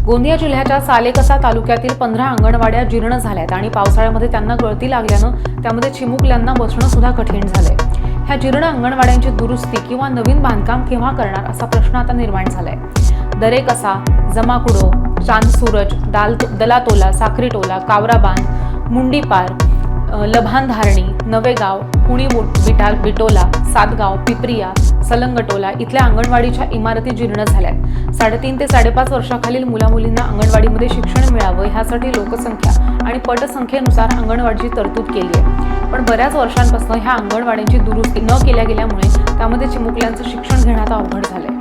गोंदिया जिल्ह्याच्या सालेकसा तालुक्यातील 15 अंगणवाड्या जीर्ण झाल्यात आणि पावसाळ्यामध्ये त्यांना गळती लागल्यानं त्यामध्ये चिमुकल्यांना बसणं सुद्धा कठीण झालंय। ह्या जीर्ण अंगणवाड्यांची दुरुस्ती किंवा नवीन बांधकाम केव्हा करणार असा प्रश्न आता निर्माण झालाय। दरेकसा, जमाकुडो, चांद सूरज, दलातोला, साखरीटोला, कावराबांध, मुंडीपार, लभानधारणी, नवेगाव, पुणी बिटोला, सातगाव, पिपरिया, सलंगटोला इथल्या अंगणवाडीच्या इमारती जीर्ण झाल्यात। 3.5 ते 5.5 वर्षाखालील मुलामुलींना अंगणवाडीमध्ये शिक्षण मिळावं ह्यासाठी लोकसंख्या आणि पटसंख्येनुसार अंगणवाडीची तरतूद केली आहे। पण बऱ्याच वर्षांपासून ह्या अंगणवाड्यांची दुरुस्ती न केल्या गेल्यामुळे त्यामध्ये चिमुकल्यांचं शिक्षण घेणं आता अवघड झालंय।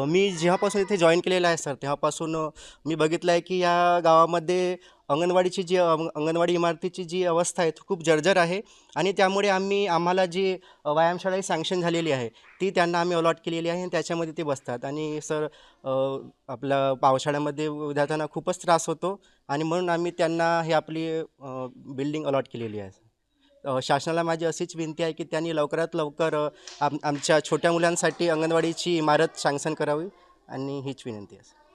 मी जेव्हापासून इथे जॉईन केलेलं आहे सर, तेव्हापासून मी बघितलं आहे की या गावामध्ये अंगणवाडीची जी अंगणवाडी इमारतीची जी अवस्था आहे ती खूप जर्जर आहे आणि त्यामुळे आम्हाला जी व्यायामशाळा सँक्शन झालेली आहे ती त्यांना आम्ही अलॉट केलेली आहे आणि त्याच्यामध्ये ते बसतात। आणि सर आपल्या पावसाळ्यामध्ये विद्यार्थ्यांना खूपच त्रास होतो आणि म्हणून आम्ही त्यांना ही आपली बिल्डिंग अलॉट केलेली आहे। शासनाला माझी अशीच विनंती आहे की त्यांनी लवकरात लवकर आमच्या छोट्या मुलांसाठी अंगणवाडीची इमारत सँक्शन करावी आणि हीच विनंती आहे।